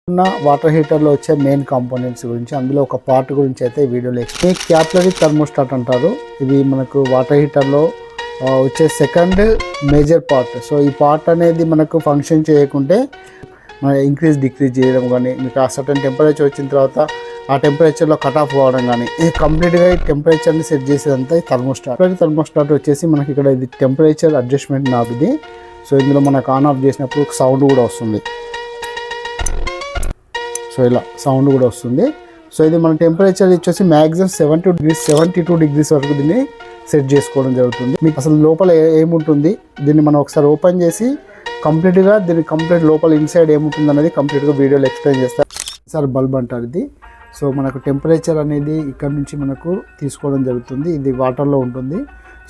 ఉన్న వాటర్ హీటర్లో వచ్చే main components గురించి, అందులో ఒక పార్ట్ గురించి అయితే ఈ వీడియోలో ఎక్స్ప్లెయిన్. క్యాపిలరీ థర్మోస్టాట్ అంటారు. ఇది మనకు వాటర్ హీటర్లో వచ్చే సెకండ్ మేజర్ పార్ట్. సో ఈ పార్ట్ అనేది మనకు ఫంక్షన్ చేయకుంటే మన ఇంక్రీజ్ డిక్రీజ్ చేయడం కానీ, మీకు ఆ సర్టన్ టెంపరేచర్ వచ్చిన తర్వాత ఆ టెంపరేచర్లో కట్ ఆఫ్ కావడం కానీ, ఇది కంప్లీట్గా ఈ టెంపరేచర్ని సెట్ చేసేదంతా ఈ థర్మోస్టాట్. థర్మోస్టాట్ వచ్చేసి మనకి ఇక్కడ ఇది టెంపరేచర్ అడ్జస్ట్మెంట్ నాబ్ ఇది. సో ఇందులో మనకు ఆన్ ఆఫ్ చేసినప్పుడు సౌండ్ కూడా వస్తుంది. సో ఇలా సౌండ్ కూడా వస్తుంది. సో ఇది మన టెంపరేచర్ వచ్చేసి మ్యాక్సిమం 72 డిగ్రీస్ వరకు దీన్ని సెట్ చేసుకోవడం జరుగుతుంది. మీకు అసలు లోపల ఏముంటుంది, దీన్ని మనం ఒకసారి ఓపెన్ చేసి కంప్లీట్గా కంప్లీట్ లోపల ఇన్సైడ్ ఏముంటుంది అనేది కంప్లీట్గా వీడియోలో ఎక్స్ప్లెయిన్ చేస్తారు. సార్ బల్బ్ అంటారు ఇది. సో మనకు టెంపరేచర్ అనేది ఇక్కడ నుంచి మనకు తీసుకోవడం జరుగుతుంది. ఇది వాటర్లో ఉంటుంది.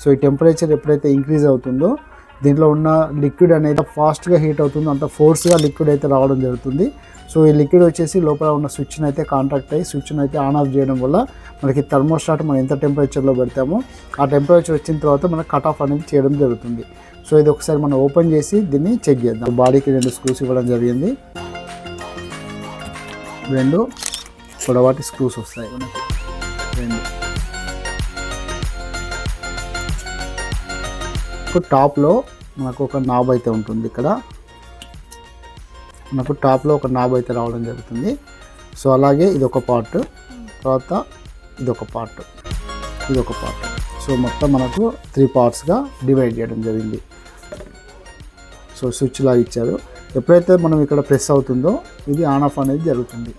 సో ఈ టెంపరేచర్ ఎప్పుడైతే ఇంక్రీజ్ అవుతుందో దీంట్లో ఉన్న లిక్విడ్ అనేది ఫాస్ట్గా హీట్ అవుతుందో అంత ఫోర్స్గా లిక్విడ్ అయితే రావడం జరుగుతుంది. సో ఈ లిక్విడ్ వచ్చేసి లోపల ఉన్న స్విచ్ని అయితే కాంటాక్ట్ అయ్యి స్విచ్ని అయితే ఆన్ ఆఫ్ చేయడం వల్ల మనకి థర్మోస్టాట్ మనం ఎంత టెంపరేచర్లో పెడతామో ఆ టెంపరేచర్ వచ్చిన తర్వాత మనకు కట్ ఆఫ్ అనేది చేయడం జరుగుతుంది. సో ఇది ఒకసారి మనం ఓపెన్ చేసి దీన్ని చెక్ చేద్దాం. బాడీకి 2 స్క్రూస్ ఇవ్వడం జరిగింది. 2 పొడవాటి స్క్రూస్ వస్తాయి మనకి 2. టాప్లో మనకు ఒక నాబ్ అయితే ఉంటుంది. ఇక్కడ మనకు టాప్లో ఒక నాబ్ అయితే రావడం జరుగుతుంది. సో అలాగే ఇదొక పార్ట్, తర్వాత ఇదొక పార్ట్, ఇదొక పార్ట్. సో మొత్తం మనకు 3 పార్ట్స్గా డివైడ్ చేయడం జరిగింది. సో స్విచ్ లాగా ఇచ్చారు. ఎప్పుడైతే మనం ఇక్కడ ప్రెస్ అవుతుందో ఇది ఆన్ ఆఫ్ అనేది జరుగుతుంది.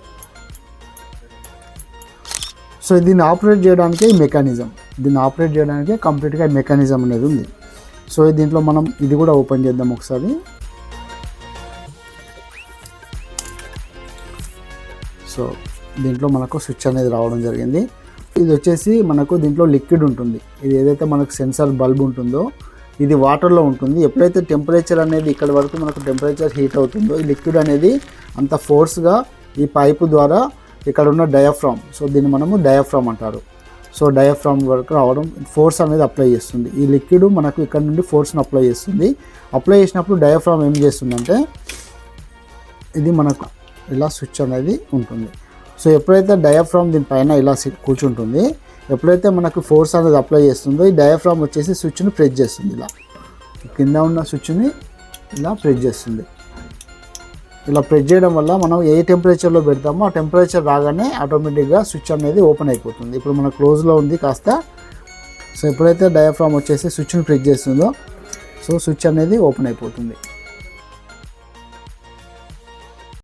సో దీన్ని ఆపరేట్ చేయడానికే ఈ మెకానిజం, దీన్ని ఆపరేట్ చేయడానికే కంప్లీట్గా ఈ మెకానిజం అనేది ఉంది. సో దీంట్లో మనం ఇది కూడా ఓపెన్ చేద్దాం ఒకసారి. సో దీంట్లో మనకు స్విచ్ అనేది రావడం జరిగింది. ఇది వచ్చేసి మనకు దీంట్లో లిక్విడ్ ఉంటుంది. ఇది ఏదైతే మనకు సెన్సార్ బల్బ్ ఉంటుందో ఇది వాటర్లో ఉంటుంది. ఎప్పుడైతే టెంపరేచర్ అనేది ఇక్కడ వరకు మనకు టెంపరేచర్ హీట్ అవుతుందో ఈ లిక్విడ్ అనేది అంత ఫోర్స్గా ఈ పైపు ద్వారా ఇక్కడ ఉన్న డయాఫ్రామ్, సో దీన్ని మనము డయాఫ్రామ్ అంటారు. సో డయాఫ్రామ్ వరకు రావడం ఫోర్స్ అనేది అప్లై చేస్తుంది. ఈ లిక్విడ్ మనకు ఇక్కడ నుండి ఫోర్స్ని అప్లై చేస్తుంది. అప్లై చేసినప్పుడు డయాఫ్రామ్ ఏం చేస్తుందంటే ఇది మనకు ఇలా స్విచ్ అనేది ఉంటుంది. సో ఎప్పుడైతే డయాఫ్రామ్ దీనిపైన ఇలా కూర్చుంటుంది, ఎప్పుడైతే మనకు ఫోర్స్ అనేది అప్లై చేస్తుందో ఈ డయాఫ్రామ్ వచ్చేసి స్విచ్ని ప్రెస్ చేస్తుంది. ఇలా కింద ఉన్న స్విచ్ని ఇలా ప్రెస్ చేస్తుంది. ఇలా ప్రెస్ చేయడం వల్ల మనం ఏ టెంపరేచర్లో పెడతామో ఆ టెంపరేచర్ రాగానే ఆటోమేటిక్గా స్విచ్ అనేది ఓపెన్ అయిపోతుంది. ఇప్పుడు మన క్లోజ్లో ఉంది కాస్త. సో ఎప్పుడైతే డయాఫ్రామ్ వచ్చేసి స్విచ్ని ప్రెస్ చేస్తుందో సో స్విచ్ అనేది ఓపెన్ అయిపోతుంది.